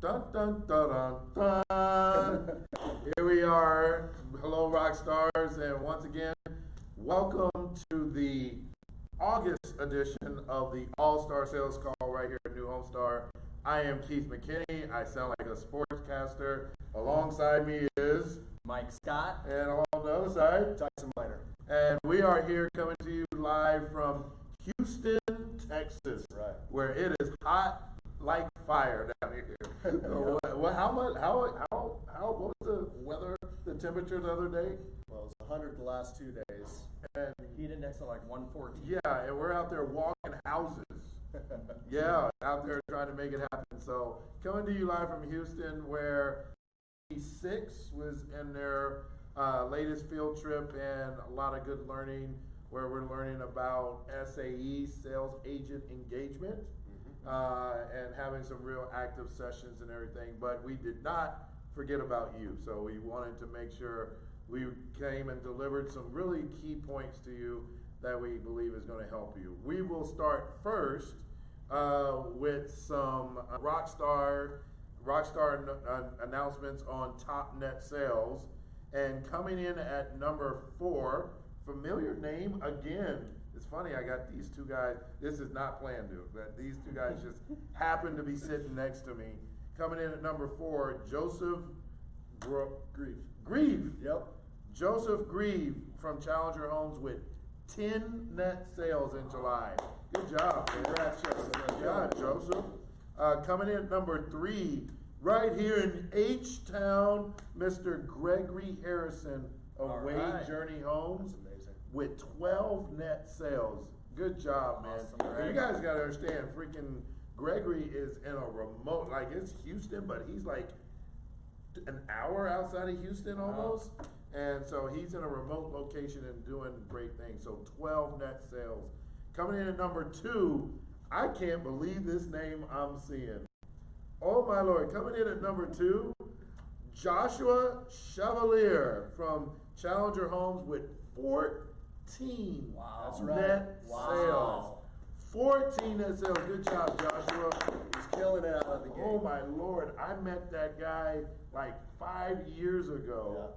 Dun, dun, dun, dun, dun. Here we are. Hello, rock stars, and once again, welcome to the August edition of the All-Star Sales Call right here at New Home Star. I am Keith McKinney. I sound like a sportscaster. Alongside me is Mike Scott, and along the other side, Tyson Miner. And we are here coming to you live from Houston, Texas, Right. where it is hot like fire down here. What was the weather, the temperature the other day? Well, it was 100 the last 2 days. And Heat index of like 114. yeah, and we're out there walking houses. Yeah, out there trying to make it happen. So coming to you live from Houston, where 6 was in their latest field trip, and a lot of good learning where we're learning about SAE, sales agent engagement, and having some real active sessions and everything. But we did not forget about you. So we wanted to make sure we came and delivered some really key points to you that we believe is going to help you. We will start first with some Rockstar announcements on top net sales. And coming in at number 4, familiar name again. It's funny, I got these two guys. This is not planned, dude, but these two guys just happen to be sitting next to me. Coming in at number 4, Joseph Grieve. Yep. Joseph Grieve from Challenger Homes with 10 net sales in July. Good job, man. Congrats, Joseph. Good job, Joseph. Coming in at number 3, right here in H-Town, Mr. Gregory Harrison of All Wade right. Journey Homes That's amazing. with 12 net sales. Good job, man. Awesome, And you Greg. guys gotta understand, freaking Gregory is in a remote, like it's Houston, but he's like an hour outside of Houston almost. And so he's in a remote location and doing great things. So 12 net sales. Coming in at number 2, I can't believe this name I'm seeing. Oh my Lord, coming in at number 2, Joshua Chevalier from Challenger Homes with 14 Wow. That's net right. sales. 14 net sales. Good job, Joshua. He's killing it out of the gate. Oh my Lord, I met that guy like 5 years ago.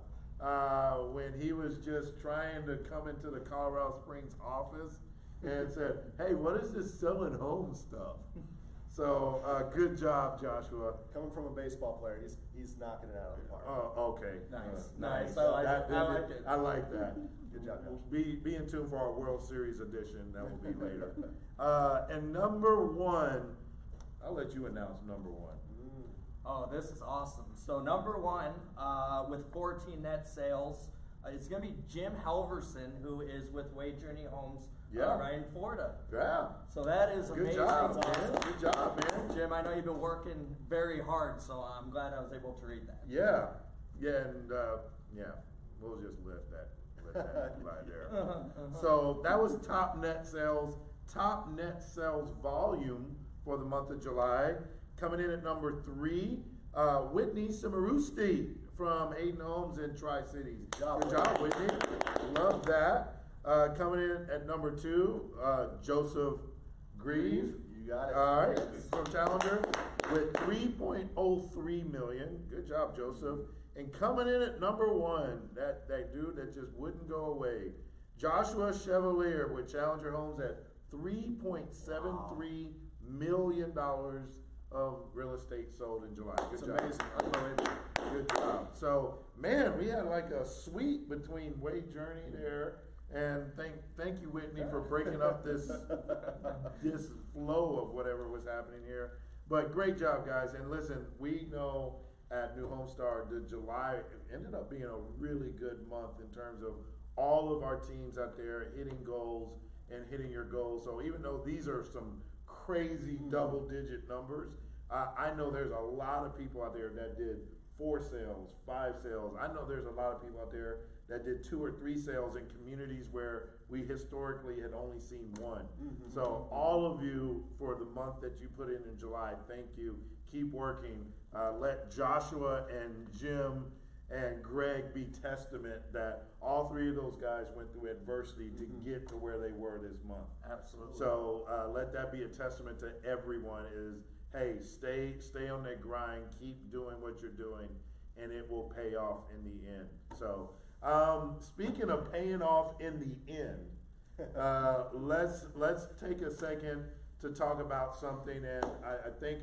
When he was just trying to come into the Colorado Springs office and said, hey, what is this selling home stuff? So, good job, Joshua. Coming from a baseball player, he's knocking it out of the park. Oh, okay. Nice. I like it. I like it. I like that. Good job, Josh. Be in tune for our World Series edition. That will be later. And number 1, I'll let you announce number 1. Oh, this is awesome. So number 1, with 14 net sales, it's going to be Jim Halverson, who is with Wade Journey Homes right in Florida. Yeah. So that is Good amazing. job, That's man. awesome. Good job, man. Jim, I know you've been working very hard, so I'm glad I was able to read that. Yeah, and we'll just let that lie there. So that was top net sales volume for the month of July. Coming in at number 3, Whitney Cimarusti from Hayden Homes in Tri-Cities. Good job, Whitney. Love that. Coming in at number 2, Joseph Grieve. You got it. All right, from Challenger with 3.03 million. Good job, Joseph. And coming in at number 1, that dude that just wouldn't go away, Joshua Chevalier with Challenger Homes at $3.73 million of real estate sold in July. Good job. Amazing. Unbelievable. Good job. So, man, we had like a suite between Wade Journey there. And thank you, Whitney, for breaking up this flow of whatever was happening here. But great job, guys. And listen, we know at New Home Star that July ended up being a really good month in terms of all of our teams out there hitting goals and hitting your goals. So even though these are some crazy double-digit numbers, I know there's a lot of people out there that did 4 sales, 5 sales. I know there's a lot of people out there that did 2 or 3 sales in communities where we historically had only seen 1. So all of you, for the month that you put in July, thank you. Keep working. Let Joshua and Jim and Greg be testament that all 3 of those guys went through adversity to get to where they were this month. Absolutely. So let that be a testament to everyone is hey, stay on that grind, keep doing what you're doing, and it will pay off in the end. So, speaking of paying off in the end, let's take a second to talk about something, and I think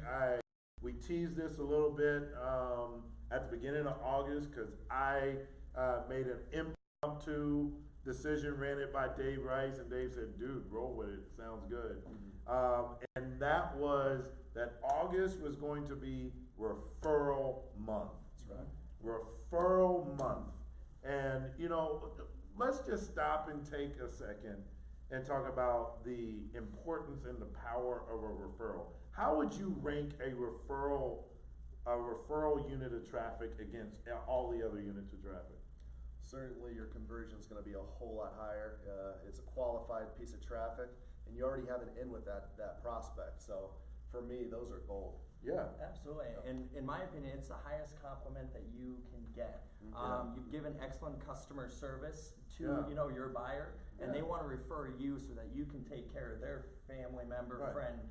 we teased this a little bit at the beginning of August, because I made an impromptu decision, ran it by Dave Rice, and Dave said, dude, roll with it, sounds good. And that was that August was going to be referral month. That's right. Referral month. And, you know, let's just stop and take a second and talk about the importance and the power of a referral. How would you rank a referral unit of traffic against all the other units of traffic? Certainly your conversion is going to be a whole lot higher. It's a qualified piece of traffic, and you already have an in with that prospect. So for me, those are gold. Yeah. Absolutely. And in my opinion, it's the highest compliment that you can get. You've given excellent customer service to your buyer, and they want to refer you so that you can take care of their family member, friend.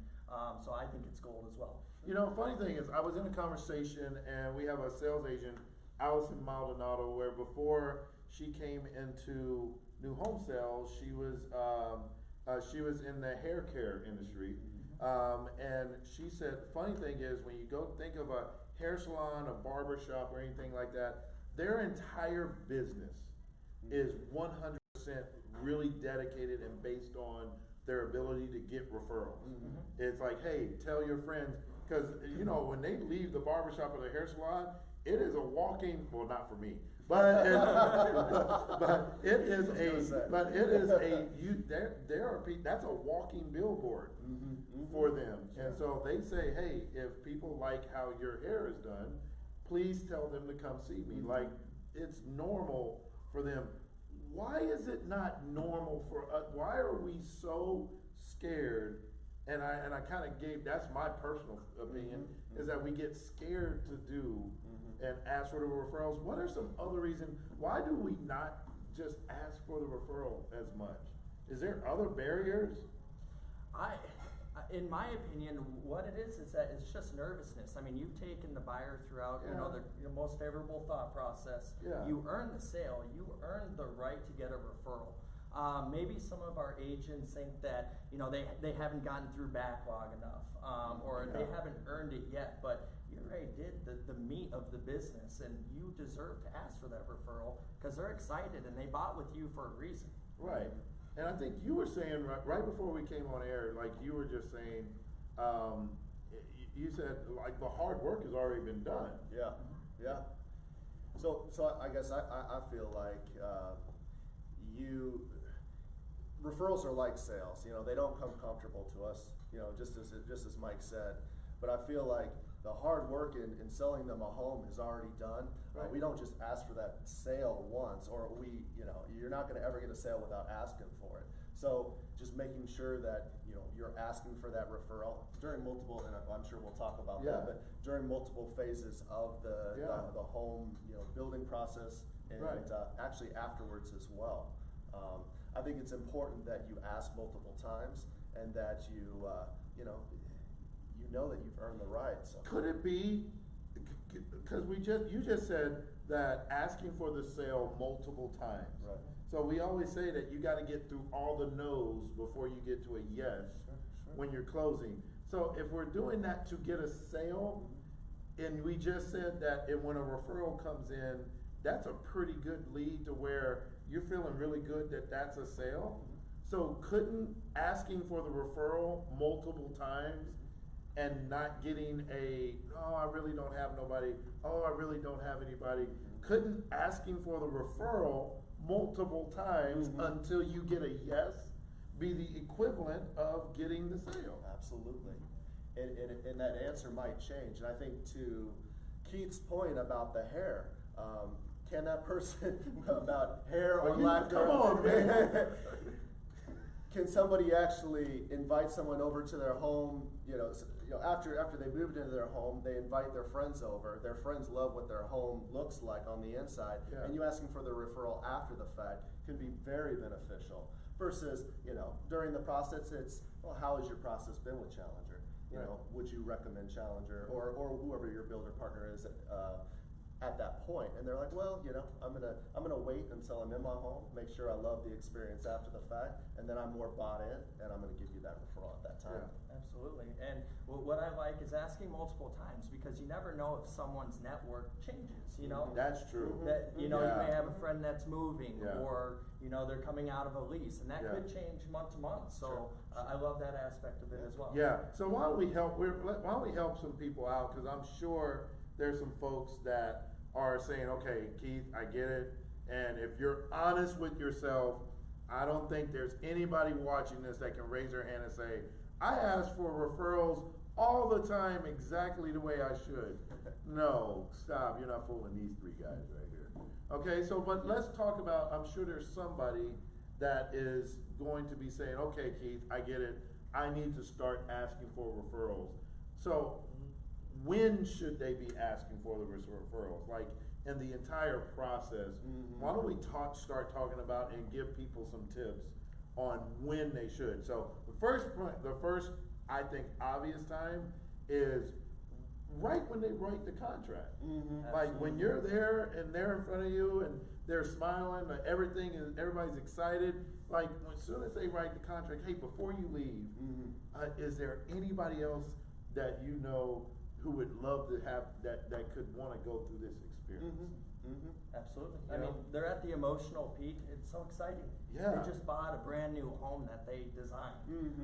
So I think it's gold as well. You know, funny thing is, I was in a conversation, and we have a sales agent, Allison Maldonado, where before she came into New Home Sales, she was in the hair care industry. And she said, funny thing is, when you go think of a hair salon, a barber shop, or anything like that, their entire business is 100% really dedicated and based on their ability to get referrals. It's like, hey, tell your friends, because you know, when they leave the barber shop or the hair salon, it is a walking, well, not for me, but that's a walking billboard for them. And so they say, hey, if people like how your hair is done, please tell them to come see me. Like, it's normal for them. Why is it not normal for us? Why are we so scared? And I kind of that's my personal opinion, is that we get scared to do and ask for the referrals. What are some other reasons? Why do we not just ask for the referral as much? Is there other barriers? In my opinion, what it is that it's just nervousness. I mean, you've taken the buyer throughout, your most favorable thought process. You earn the sale. You earn the right to get a referral. Maybe some of our agents think that, they haven't gotten through backlog enough, or they haven't earned it yet, but you already did the meat of the business, and you deserve to ask for that referral because they're excited and they bought with you for a reason. Right. And I think you were saying right before we came on air, like you were just saying, you said like the hard work has already been done. Yeah. So I guess I feel like referrals are like sales. They don't come comfortable to us. Just as Mike said. But I feel like the hard work in selling them a home is already done. Right. We don't just ask for that sale once, or you're not going to ever get a sale without asking for it. So just making sure that you're asking for that referral during multiple, and I'm sure we'll talk about that, but during multiple phases of the home building process, and actually afterwards as well. I think it's important that you ask multiple times, and that you know that you've earned the right. So. Could it be, because you just said that asking for the sale multiple times. Right. So we always say that you got to get through all the no's before you get to a yes when you're closing. So if we're doing that to get a sale, and we just said that when a referral comes in, that's a pretty good lead to where you're feeling really good that that's a sale. So couldn't asking for the referral multiple times and not getting I really don't have nobody, I really don't have anybody, couldn't asking for the referral multiple times until you get a yes be the equivalent of getting the sale? Absolutely. And that answer might change. And I think to Keith's point about the hair, can that person about hair or lack come on, man. Can somebody actually invite someone over to their home? After they moved into their home, they invite their friends over. Their friends love what their home looks like on the inside, and you asking for the referral after the fact can be very beneficial. Versus, during the process, it's, well, how has your process been with Challenger? you know, would you recommend Challenger or whoever your builder partner is at that point? And they're like, well, you know, I'm gonna wait until I'm in my home, make sure I love the experience after the fact, and then I'm more bought in, and I'm gonna give you that referral at that time. Yeah. Absolutely. And what I like is asking multiple times, because you never know if someone's network changes, you know? That's true. That, you know, Yeah. you may have a friend that's moving, Yeah. or, you know, they're coming out of a lease, and that Yeah. could change month to month. So Sure. I love that aspect of it as well. Yeah, so why don't we help some people out, cause I'm sure there's some folks that are saying, okay, Keith, I get it, and if you're honest with yourself, I don't think there's anybody watching this that can raise their hand and say, I ask for referrals all the time exactly the way I should. No, stop, you're not fooling these three guys right here. Okay, so, but let's talk about, I'm sure there's somebody that is going to be saying, okay, Keith, I get it, I need to start asking for referrals. So, when should they be asking for the referrals? Like, in the entire process, why don't we start talking about and give people some tips on when they should? So, the first, I think, obvious time is right when they write the contract. Like, when you're there and they're in front of you and they're smiling, everybody's excited. Like, as soon as they write the contract, hey, before you leave, is there anybody else that you know who would love to have, that could wanna go through this experience? Absolutely. You I mean, know? they're at the emotional peak. It's so exciting. Yeah. They just bought a brand new home that they designed.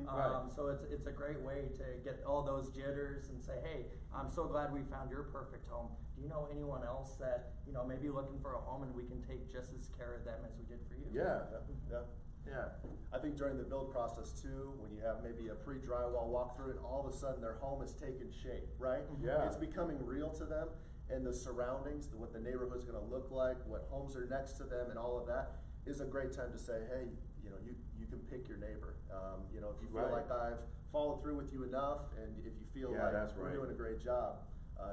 Right. So it's a great way to get all those jitters and say, hey, I'm so glad we found your perfect home. Do you know anyone else that, you know, maybe looking for a home and we can take just as care of them as we did for you? Yeah, Yeah. yeah, I think during the build process too, when you have maybe a pre-drywall walkthrough and all of a sudden their home is taking shape, right? Yeah. It's becoming real to them, and the surroundings, what the neighborhood's gonna look like, what homes are next to them and all of that is a great time to say, hey, you know, you can pick your neighbor. You know, if you feel Right. like I've followed through with you enough, and if you feel Yeah, like that's we're right. doing a great job,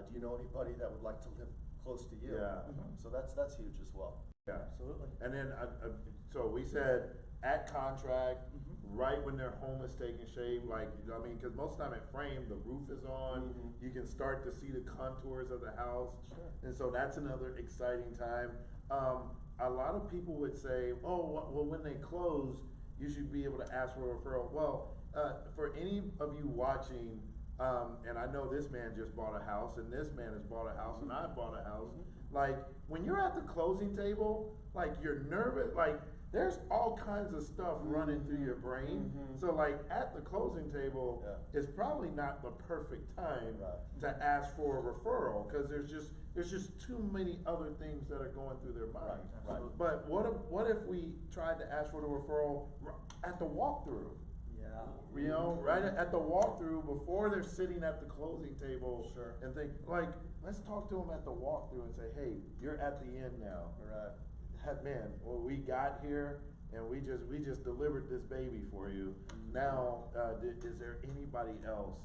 do you know anybody that would like to live close to you? Yeah. So that's huge as well. yeah. Absolutely. And then, so we said at contract, right when their home is taking shape, like, I mean, cause most of the time at frame, the roof is on, you can start to see the contours of the house. Sure. And so that's another exciting time. A lot of people would say, oh, well, when they close, you should be able to ask for a referral. Well, for any of you watching, and I know this man just bought a house, and this man has bought a house, and I bought a house. Like, when you're at the closing table, like, you're nervous, like, there's all kinds of stuff running through your brain. So, like, at the closing table, it's probably not the perfect time to ask for a referral, cause there's just too many other things that are going through their mind. Right. But what if we tried to ask for the referral at the walkthrough? Yeah. You know, right at the walkthrough, before they're sitting at the closing table. Sure. And think, like, let's talk to them at the walkthrough and say, hey, you're at the end now. Right. Man, well, we got here and we just delivered this baby for you. Now, is there anybody else?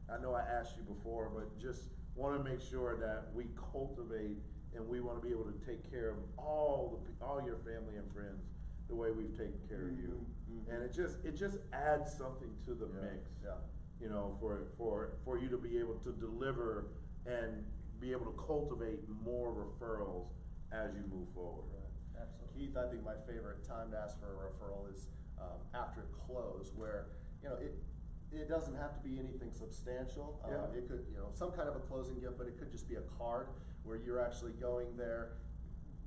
I know I asked you before, but just wanna make sure that we cultivate and we wanna be able to take care of all your family and friends the way we've taken care of you. And it just adds something to the mix. Yeah. You know, for you to be able to deliver and be able to cultivate more referrals as you move forward. Absolutely. Keith, I think my favorite time to ask for a referral is after close, where, you know, it doesn't have to be anything substantial. It could, you know, some kind of a closing gift, but it could just be a card where you're actually going there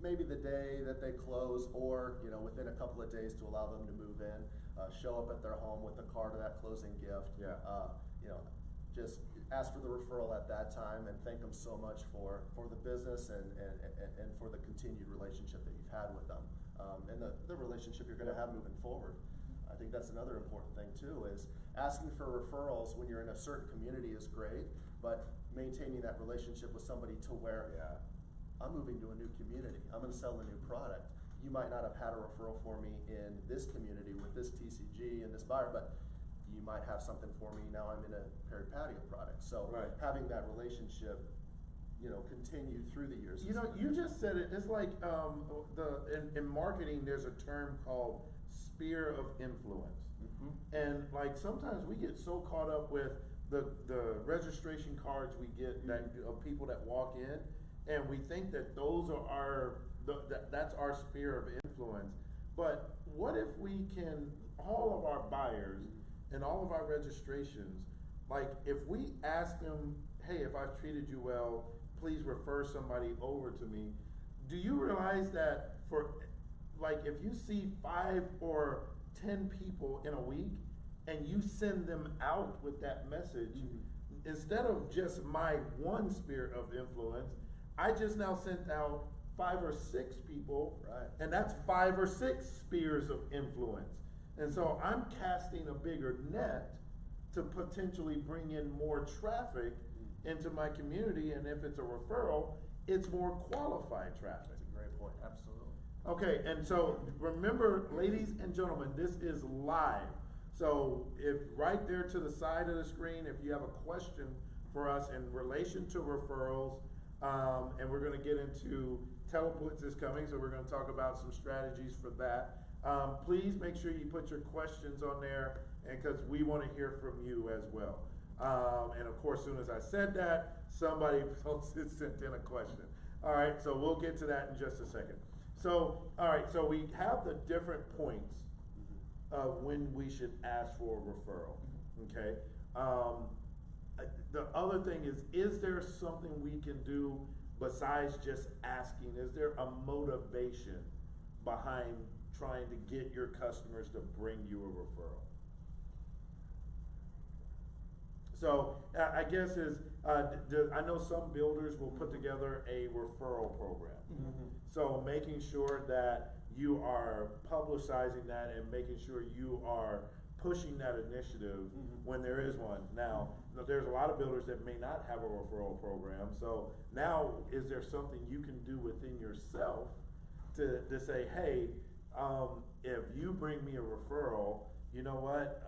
maybe the day that they close, or, you know, within a couple of days to allow them to move in, show up at their home with a card of that closing gift. Yeah. You know, just ask for the referral at that time and thank them so much for the business and for the continued relationship that you've had with them, and the relationship you're gonna have moving forward. I think that's another important thing too, is asking for referrals when you're in a certain community is great, but maintaining that relationship with somebody to where I'm moving to a new community, I'm gonna sell a new product. You might not have had a referral for me in this community with this TCG and this buyer, but you might have something for me now. I'm in a Perry patio product. So having that relationship, you know, continue through the years. You know, you just said it. It's like in marketing, there's a term called sphere of influence, and like sometimes we get so caught up with the registration cards we get that of people that walk in, and we think that those are that's our sphere of influence. But what if we can, all of our buyers and all of our registrations, like if we ask them, hey, if I've treated you well, please refer somebody over to me. Do you realize that like if you see 5 or 10 people in a week and you send them out with that message, instead of just my one sphere of influence, I just now sent out 5 or 6 people, Right. and that's 5 or 6 spheres of influence. And so I'm casting a bigger net to potentially bring in more traffic into my community, and if it's a referral, it's more qualified traffic. That's a great point. Absolutely. Okay, and so remember, ladies and gentlemen, this is live. So if right there to the side of the screen, if you have a question for us in relation to referrals, and we're gonna get into Teleblitz is coming, so we're gonna talk about some strategies for that. Please make sure you put your questions on there, and cause we wanna hear from you as well. And of course, soon as I said that, somebody sent in a question. All right, so we'll get to that in just a second. So, all right, so we have the different points of when we should ask for a referral, okay? The other thing is there something we can do besides just asking? Is there a motivation behind trying to get your customers to bring you a referral? So I guess I know some builders will put together a referral program. So making sure that you are publicizing that and making sure you are pushing that initiative when there is one. Now, there's a lot of builders that may not have a referral program. So now, is there something you can do within yourself to say, hey, if you bring me a referral, you know what?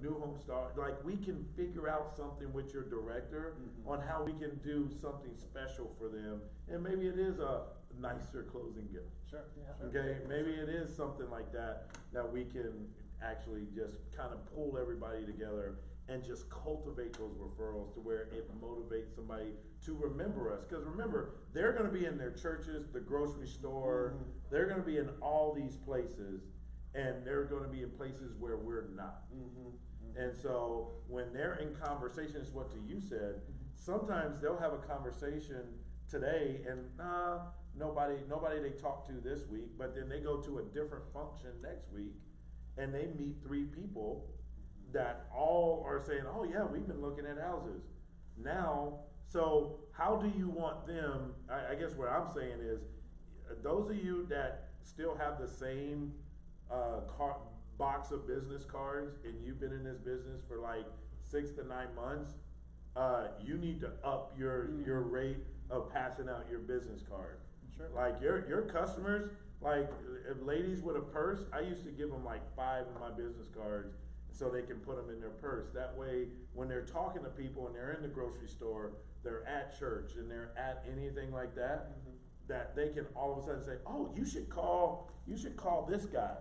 New Home Star, like we can figure out something with your director on how we can do something special for them. And maybe it is a nicer closing gift. Sure. Yeah. Okay, maybe it is something like that we can actually just kind of pull everybody together and just cultivate those referrals to where it motivates somebody to remember us. Because remember, they're gonna be in their churches, the grocery store, they're gonna be in all these places, and they're gonna be in places where we're not. And so when they're in conversations, what you said, sometimes they'll have a conversation today and nobody they talk to this week, but then they go to a different function next week and they meet 3 people that all are saying, oh yeah, we've been looking at houses. Now, so how do you want them, I guess what I'm saying is, those of you that still have the same box of business cards and you've been in this business for like 6 to 9 months, you need to up your rate of passing out your business card. Sure. Like your customers, like ladies with a purse, I used to give them like 5 of my business cards so they can put them in their purse. That way, when they're talking to people and they're in the grocery store, they're at church and they're at anything like that, that they can all of a sudden say, oh, you should call this guy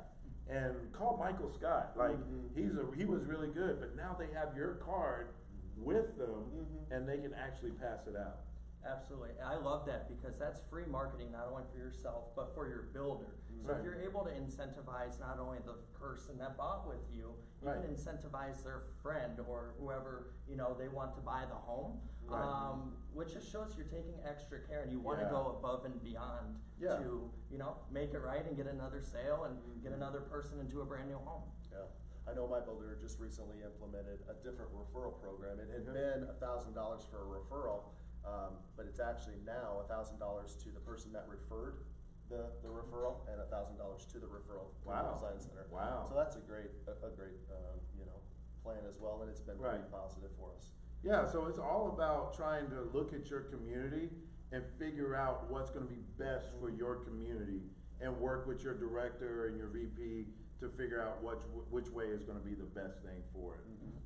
and call Michael Scott. Like he was really good, but now they have your card with them and they can actually pass it out. Absolutely. I love that because that's free marketing, not only for yourself, but for your builder. So if you're able to incentivize not only the person that bought with you, you can incentivize their friend or whoever, they want to buy the home, which just shows you're taking extra care and you want to go above and beyond to, make it right and get another sale and get another person into a brand new home. Yeah. I know my builder just recently implemented a different referral program. It had been $1,000 for a referral, but it's actually now $1,000 to the person that referred the referral and $1,000 to the referral to the design center. Wow. So that's a great plan as well, and it's been pretty positive for us. Yeah, so it's all about trying to look at your community and figure out what's gonna be best for your community and work with your director and your VP to figure out which way is gonna be the best thing for it.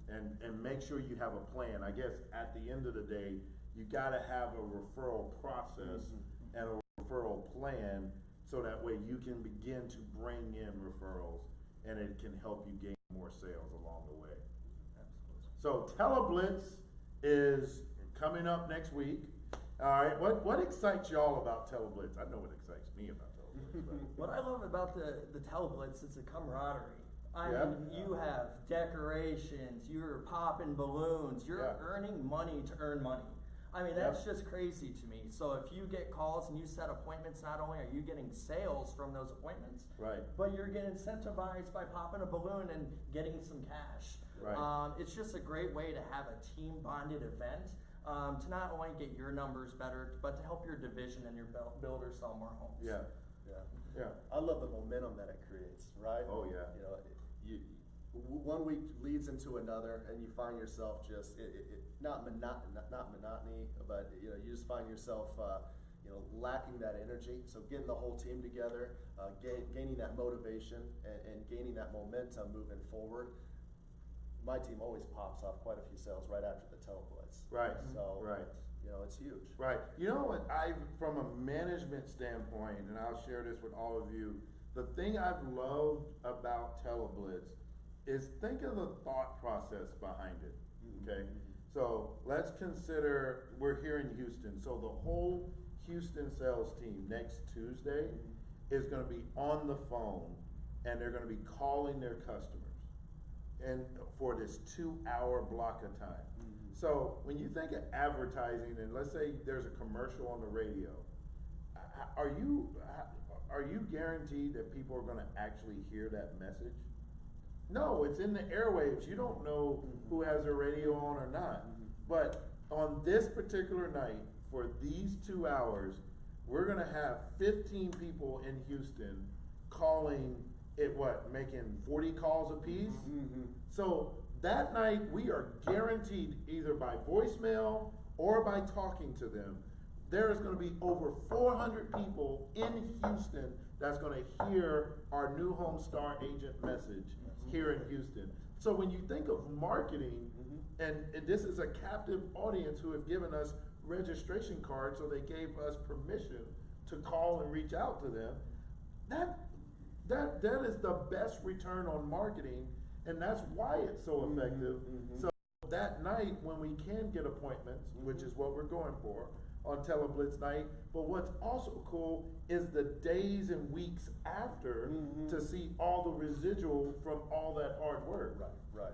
And make sure you have a plan. I guess at the end of the day, you gotta have a referral process and a referral plan so that way you can begin to bring in referrals and it can help you gain more sales along the way. So Teleblitz is coming up next week. All right, what excites y'all about Teleblitz? I know what excites me about Teleblitz. What I love about the Teleblitz is the camaraderie. I Yeah. mean, you have decorations, you're popping balloons, you're Yeah. earning money to earn money. I mean, that's just crazy to me. So if you get calls and you set appointments, not only are you getting sales from those appointments, Right. but you're getting incentivized by popping a balloon and getting some cash. Right. It's just a great way to have a team bonded event, to not only get your numbers better, but to help your division and your builders sell more homes. Yeah. Yeah. Yeah. I love the momentum that it creates, right? Oh, yeah. You know, one week leads into another, and you find yourself just not monotony, but you know, you just find yourself lacking that energy. So getting the whole team together, gaining that motivation, and gaining that momentum moving forward. My team always pops off quite a few sales right after the Teleblitz. Right. So Right. you know, it's huge. Right. You know what, from a management standpoint, and I'll share this with all of you, the thing I've loved about Teleblitz is think of the thought process behind it, okay? So let's consider, we're here in Houston, so the whole Houston sales team next Tuesday is gonna be on the phone, and they're gonna be calling their customers, and for this 2-hour block of time. So when you think of advertising, and let's say there's a commercial on the radio, are you guaranteed that people are gonna actually hear that message? No, it's in the airwaves. You don't know who has their radio on or not. But on this particular night, for these 2 hours, we're gonna have 15 people in Houston calling it, making 40 calls apiece? So that night, we are guaranteed either by voicemail or by talking to them, there is gonna be over 400 people in Houston that's gonna hear our New Home Star agent message here in Houston. So when you think of marketing, and this is a captive audience who have given us registration cards, so they gave us permission to call and reach out to them, that is the best return on marketing, and that's why it's so effective. So that night, when we can get appointments, which is what we're going for on Teleblitz night, but what's also cool is the days and weeks after to see all the residual from all that hard work. Right.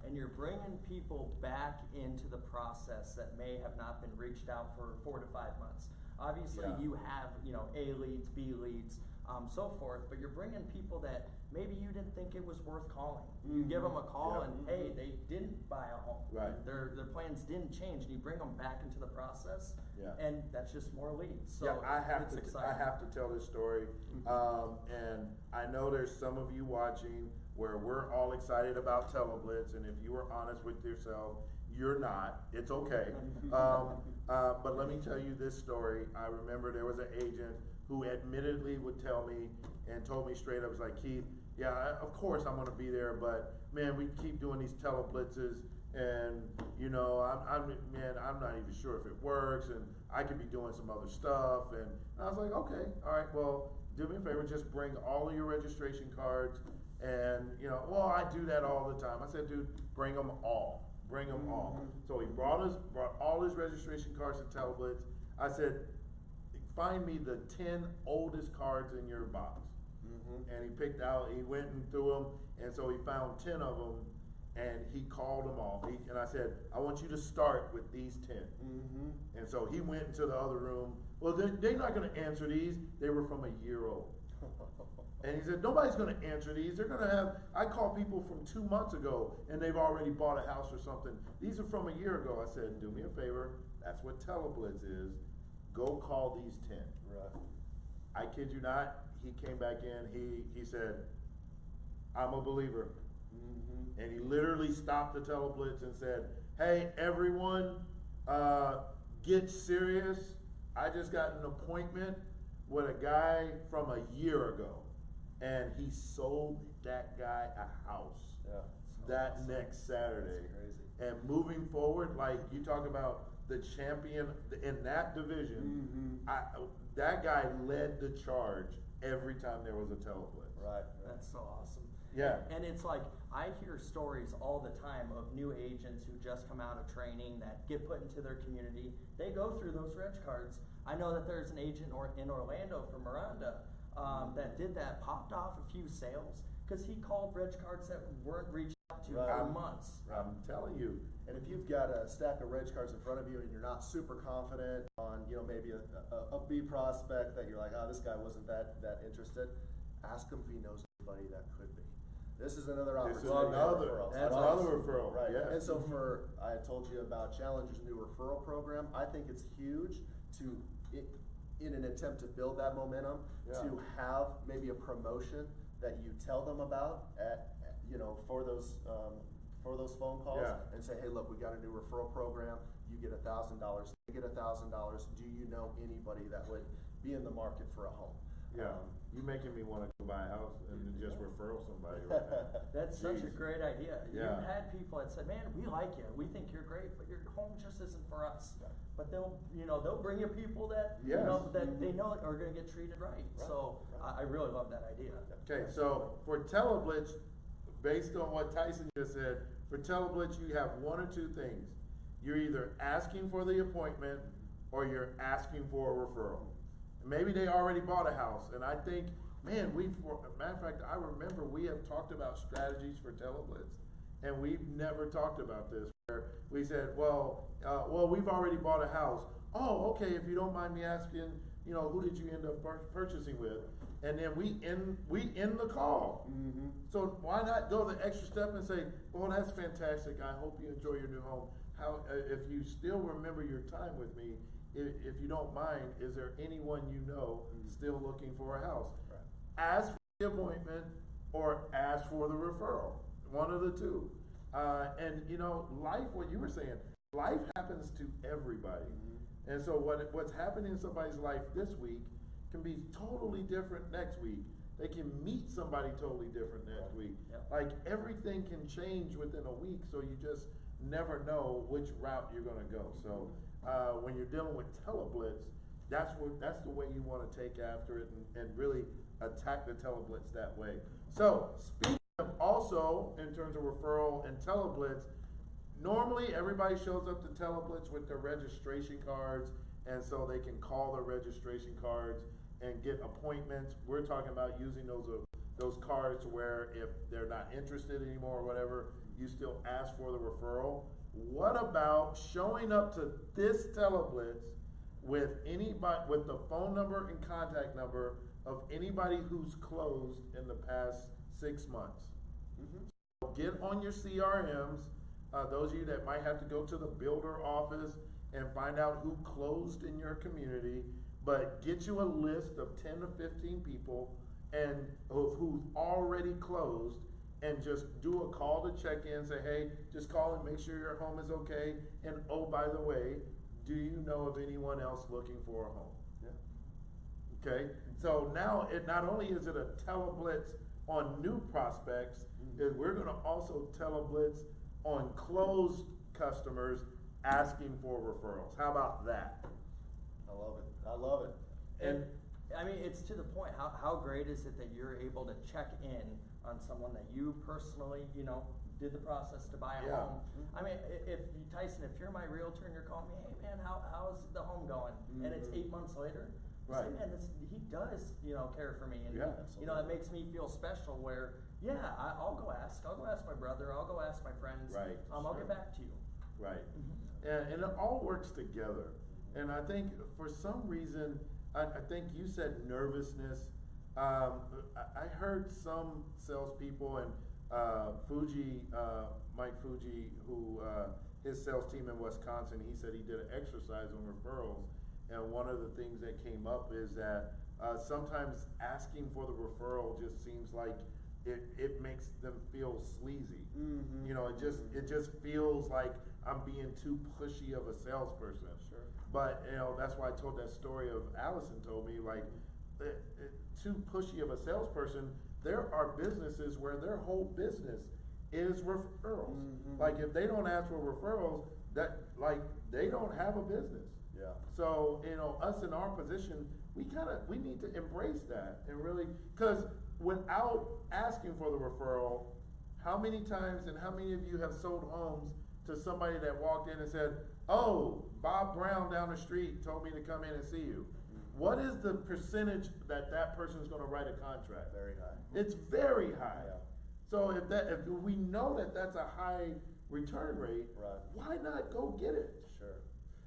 And you're bringing people back into the process that may have not been reached out for 4 to 5 months. Obviously, Yeah. you have, A leads, B leads, so forth, but you're bringing people that maybe you didn't think it was worth calling. You give them a call and, hey, they didn't buy a home. Right. Their plans didn't change, and you bring them back into the process, Yeah. and that's just more leads. So Yeah, I it's have exciting. to tell this story, and I know there's some of you watching where we're all excited about Teleblitz, and if you were honest with yourself, you're not. It's okay. But let me tell you this story. I remember there was an agent who admittedly would tell me and told me straight up, was like, Keith, yeah, of course I'm gonna be there, but man, we keep doing these Teleblitzes, and I'm not even sure if it works, and I could be doing some other stuff, and I was like, okay, all right, well, do me a favor, just bring all of your registration cards, and I do that all the time. I said, dude, bring them all. Bring them all. So he brought all his registration cards to Teleblitz. I said, find me the 10 oldest cards in your box. And he went and threw them, and so he found 10 of them, and he called them all. And I said, I want you to start with these 10. And so he went into the other room. Well, they're not gonna answer these. They were from a year old. And he said, nobody's gonna answer these. I call people from 2 months ago, and they've already bought a house or something. These are from a year ago. I said, do me a favor, that's what Teleblitz is. Go call these 10. Right. I kid you not, he came back in, he said, I'm a believer. And he literally stopped the Teleblitz and said, hey, everyone, get serious. I just got an appointment with a guy from a year ago, and he sold that guy a house that next Saturday. That's crazy. And moving forward, like you talk about the champion in that division, that guy led the charge every time there was a Teleblitz. Right. That's so awesome. Yeah. And it's like, I hear stories all the time of new agents who just come out of training that get put into their community. They go through those reg cards. I know that there's an agent in Orlando from Miranda that did that, popped off a few sales because he called reg cards that weren't reached out to for months. I'm telling you. And if you've got a stack of reg cards in front of you and you're not super confident on, maybe a B prospect that you're like, oh, this guy wasn't that interested, ask him if he knows anybody that could be. This is another opportunity. That's another referral. Right. Yeah. And so I told you about Challenger's new referral program. I think it's huge in an attempt to build that momentum, to have maybe a promotion that you tell them about for those phone calls and say, hey, look, we got a new referral program. You get $1,000. They get $1,000. Do you know anybody that would be in the market for a home? Yeah, you're making me want to go buy a house and just refer somebody right now. That's such a great idea. Yeah. You've had people that said, man, we like you. We think you're great, but your home just isn't for us. But they'll bring you people that, that they know are going to get treated right. So I really love that idea. Okay, so for Teleblitz, based on what Tyson just said, for Teleblitz, you have one or two things. You're either asking for the appointment or you're asking for a referral. Maybe they already bought a house, and I think, man, matter of fact, I remember we have talked about strategies for Teleblitz, and we've never talked about this, where we said, well, we've already bought a house. Oh, okay, if you don't mind me asking, who did you end up purchasing with? And then we end the call. Mm-hmm. So why not go the extra step and say, well, that's fantastic. I hope you enjoy your new home. If you still remember your time with me, if you don't mind, is there anyone you know still looking for a house? Right. Ask for the appointment or ask for the referral. One of the two. And life, what you were saying, life happens to everybody. Mm-hmm. And so what's happening in somebody's life this week can be totally different next week. They can meet somebody totally different next week. Yep. Like everything can change within a week, so you just never know which route you're gonna go. So when you're dealing with Teleblitz, that's the way you want to take after it and really attack the Teleblitz that way. So speaking of also in terms of referral and Teleblitz, normally everybody shows up to Teleblitz with their registration cards, and so they can call their registration cards and get appointments. We're talking about using those cards where if they're not interested anymore or whatever, you still ask for the referral. What about showing up to this Teleblitz with the phone number and contact number of anybody who's closed in the past 6 months? Mm-hmm. So get on your CRMs. Those of you that might have to go to the builder office and find out who closed in your community, but get you a list of 10 to 15 people and who've already closed, and just do a call to check in, say, hey, just call and make sure your home is okay. And oh, by the way, do you know of anyone else looking for a home? Yeah. Okay, so now not only is it a Teleblitz on new prospects, we're gonna also Teleblitz on closed customers asking for referrals. How about that? I love it. And I mean, it's to the point, how great is it that you're able to check in on someone that you personally, did the process to buy a home. I mean, Tyson, if you're my realtor and you're calling me, hey man, how's the home going? And it's 8 months later, you say, man, he does, care for me. And, it makes me feel special where, I'll go ask my brother, I'll go ask my friends. Right. I'll get back to you. Right. And it all works together. And I think for some reason, I think you said nervousness. I heard some salespeople and Mike Fuji, who his sales team in Wisconsin, he said he did an exercise on referrals, and one of the things that came up is that sometimes asking for the referral just seems like it makes them feel sleazy. Mm-hmm. It just feels like I'm being too pushy of a salesperson. Sure. But that's why I told that story of Allison told me, like, too pushy of a salesperson. There are businesses where their whole business is referrals. Mm-hmm. Like if they don't ask for referrals, they don't have a business. Yeah. So us in our position, we need to embrace that and really, cause without asking for the referral, how many times and how many of you have sold homes to somebody that walked in and said, oh, Bob Brown down the street told me to come in and see you? What is the percentage that person is gonna write a contract? Very high. It's very high. Yeah. So if we know that that's a high return rate, Right. why not go get it? Sure.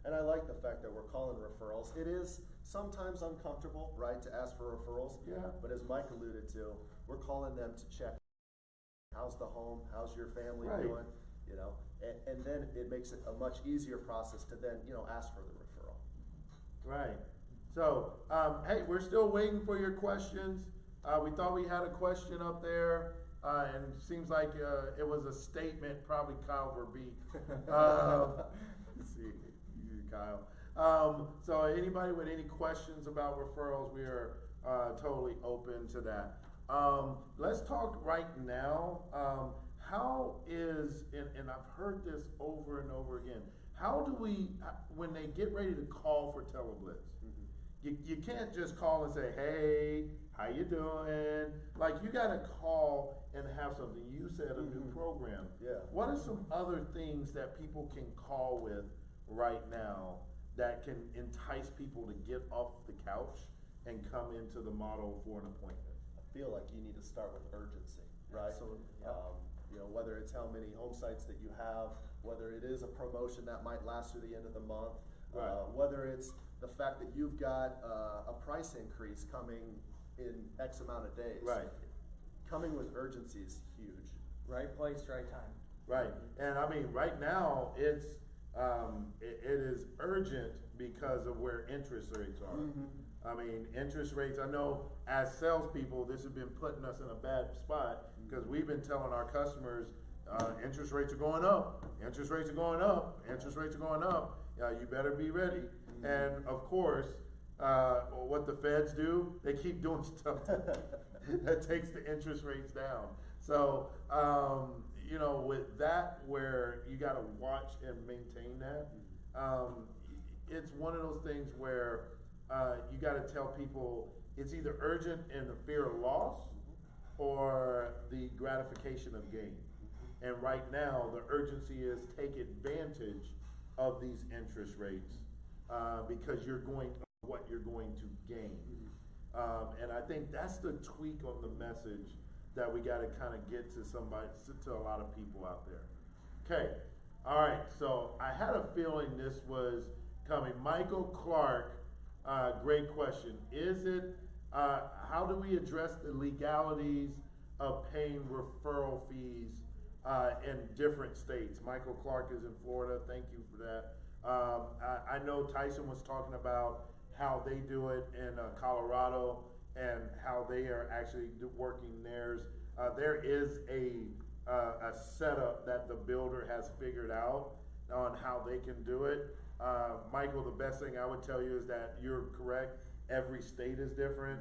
And I like the fact that we're calling referrals. It is sometimes uncomfortable, right, to ask for referrals. Yeah. But as Mike alluded to, we're calling them to check, how's the home, how's your family Right. doing, you know? And then it makes it a much easier process to then, ask for the referral. Right. So, hey, we're still waiting for your questions. We thought we had a question up there, and it seems like it was a statement, probably Kyle Verbeek. Let's see, you, Kyle. So anybody with any questions about referrals, we are totally open to that. Let's talk right now. How is, and I've heard this over and over again, how do we, when they get ready to call for teleblitz, you can't just call and say, hey, how you doing? Like, you gotta call and have something. You said a new program. Yeah. What are some other things that people can call with right now that can entice people to get off the couch and come into the model for an appointment? I feel like you need to start with urgency, right? Absolutely, yep. Whether it's how many home sites that you have, whether it is a promotion that might last through the end of the month, Right. Whether it's the fact that you've got a price increase coming in X amount of days. Right. Coming with urgency is huge. Right place, right time. Right, and I mean, right now, it is urgent because of where interest rates are. I mean, interest rates, I know as salespeople, this has been putting us in a bad spot, because we've been telling our customers, interest rates are going up, interest rates are going up, interest rates are going up, you better be ready. And of course, what the feds do, they keep doing stuff that takes the interest rates down. So, with that, where you gotta watch and maintain that, it's one of those things where you gotta tell people it's either urgent and the fear of loss or the gratification of gain. And right now, the urgency is take advantage of these interest rates because what you're going to gain. And I think that's the tweak on the message that we got to kind of get to a lot of people out there. Okay, all right. So I had a feeling this was coming. Michael Clark, great question. How do we address the legalities of paying referral fees in different states? Michael Clark is in Florida. Thank you for that. I know Tyson was talking about how they do it in Colorado and how they are actually working theirs. There is a setup that the builder has figured out on how they can do it. Michael, the best thing I would tell you is that you're correct. Every state is different.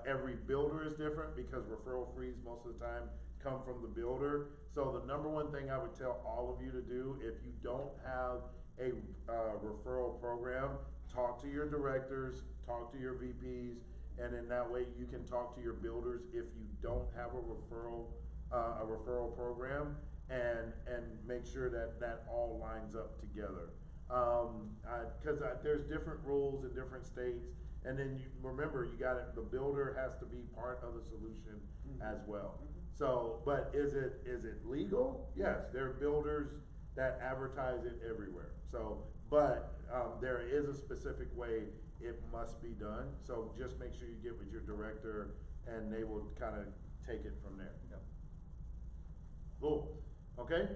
Every builder is different because referral fees most of the time come from the builder. So the number one thing I would tell all of you to do, if you don't have a referral program, talk to your directors, talk to your VPs, and in that way you can talk to your builders if you don't have a referral program, and make sure that all lines up together. Because there's different rules in different states, and then you remember the builder has to be part of the solution as well. So, but is it legal? Yes, there are builders that advertise it everywhere. So, but there is a specific way it must be done. So just make sure you get with your director, and they will kind of take it from there. Yep. Cool. Okay.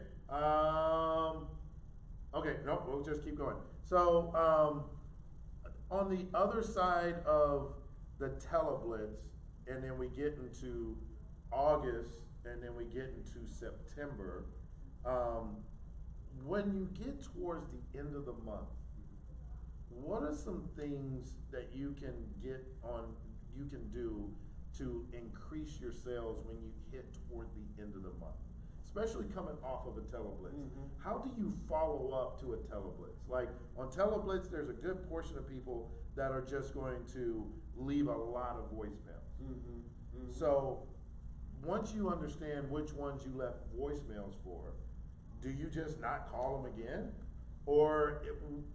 Okay. No, we'll just keep going. So on the other side of the teleblitz, and then we get into August, and then we get into September. When you get towards the end of the month, what are some things that you can do to increase your sales when you hit toward the end of the month? especially coming off of a teleblitz, Mhm. how do you follow up to a teleblitz? Like on teleblitz, there's a good portion of people that are just going to leave a lot of voicemails. Mhm. Mhm. So once you understand which ones you left voicemails for, do you just not call them again? Or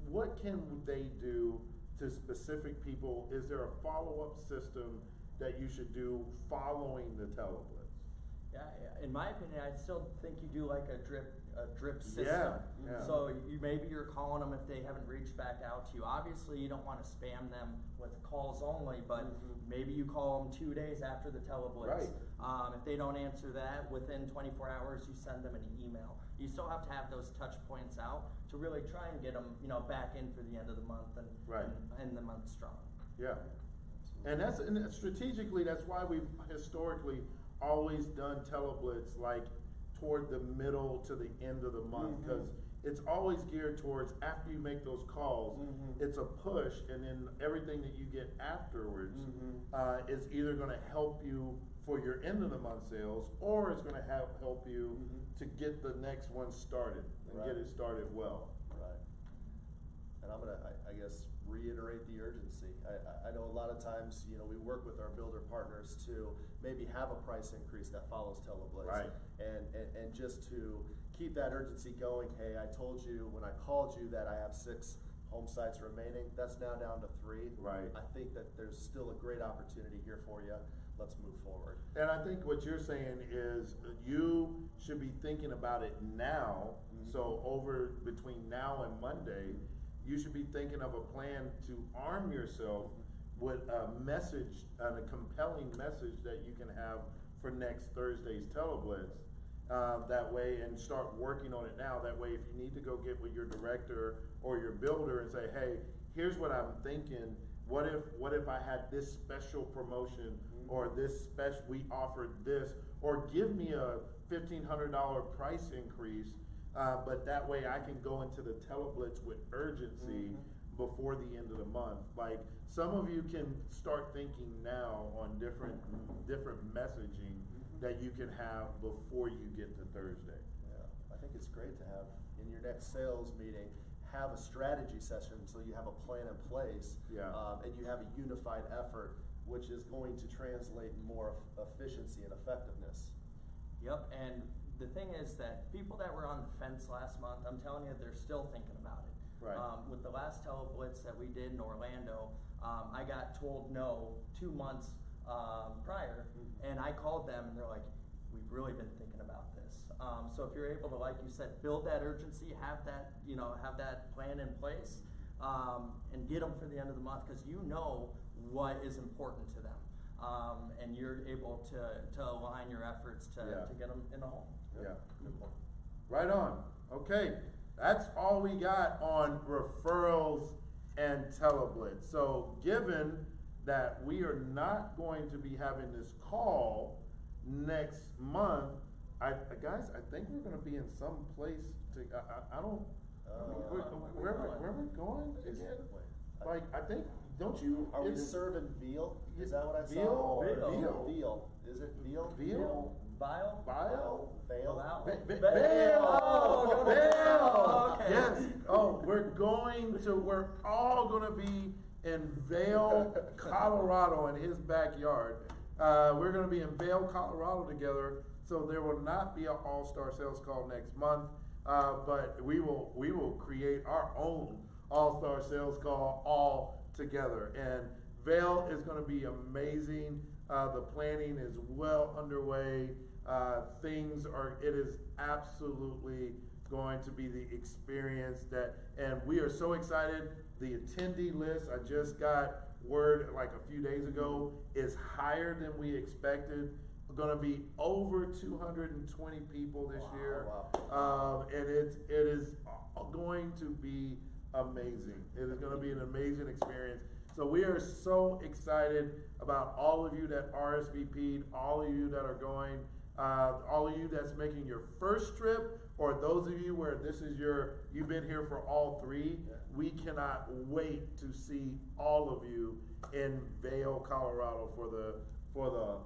what can they do to specific people? Is there a follow-up system that you should do following the teleblitz? Yeah, in my opinion, I still think you do like a drip system. Yeah. So maybe you're calling them if they haven't reached back out to you. Obviously, you don't want to spam them with calls only, but maybe you call them 2 days after the teleblitz. Right. If they don't answer that, within 24 hours, you send them an email. You still have to have those touch points out to really try and get them, back in for the end of the month and end the month strong. Yeah. And strategically, that's why we've historically always done teleblitz like toward the middle to the end of the month, because it's always geared towards after you make those calls, it's a push, and then everything that you get afterwards is either going to help you for your end of the month sales, or it's going to help you to get the next one started and get it started well. Right. And I'm gonna, I guess, reiterate the urgency. I know a lot of times, we work with our builder partners to maybe have a price increase that follows teleblitz. Right. And just to keep that urgency going, hey, I told you when I called you that I have 6 home sites remaining, that's now down to 3. Right. I think that there's still a great opportunity here for you. Let's move forward. And I think what you're saying is you should be thinking about it now. So over between now and Monday, you should be thinking of a plan to arm yourself with a message, and a compelling message that you can have for next Thursday's teleblitz. That way, and start working on it now. That way, if you need to go get with your director or your builder and say, hey, here's what I'm thinking. What if I had this special promotion, or this special, we offered this, or give me a $1,500 price increase, but that way I can go into the teleblitz with urgency before the end of the month. Like, some of you can start thinking now on different messaging that you can have before you get to Thursday. Yeah, I think it's great to have in your next sales meeting, have a strategy session so you have a plan in place. And you have a unified effort, which is going to translate in more efficiency and effectiveness. Yep, and the thing is that people that were on the fence last month, I'm telling you, they're still thinking about it. Right. With the last teleblitz that we did in Orlando, I got told no 2 months prior, and I called them and they're like, we've really been thinking about this. So if you're able to, like you said, build that urgency, have that plan in place, and get them for the end of the month, because you know what is important to them. And you're able to align your efforts to get them in the home. Yeah. Right on. Okay. That's all we got on referrals and teleblitz. So given that we are not going to be having this call next month, guys, I think we're going to be in some place to, I don't, where we're going again? Like, I think, don't you? Are we serving veal? Is that what I saw? Veal. Is it veal? Veal? Vile? Vile? Veal? Veal! Oh, Veal! okay. Yes. Oh, we're all gonna be in Vail, Colorado, in his backyard. We're gonna be in Vail, Colorado together. So there will not be an all-star sales call next month, but we will create our own all-star sales call all together. And Vail is gonna be amazing. The planning is well underway. It is absolutely going to be the experience and we are so excited. The attendee list, I just got word like a few days ago, is higher than we expected. We're gonna be over 220 people this year. Wow. And it is going to be amazing. It is gonna be an amazing experience. So we are so excited about all of you that RSVP'd, all of you that are going, all of you that's making your first trip, or those of you where you've been here for all 3. We cannot wait to see all of you in Vail, Colorado for the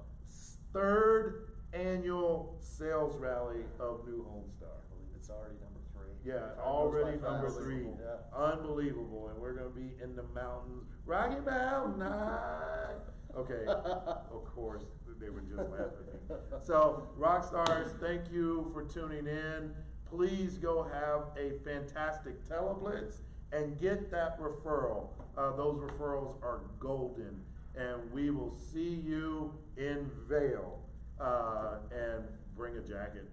3rd annual sales rally of New Home Star. I believe it's already number 3. Yeah, Time goes already by number fast. 3. Yeah. Unbelievable. And we're gonna be in the mountains, Rocky Mountain High. Okay, of course, they would just laugh at me. So, rock stars, thank you for tuning in. Please go have a fantastic Teleblitz and get that referral. Those referrals are golden. And we will see you in Vail. And bring a jacket.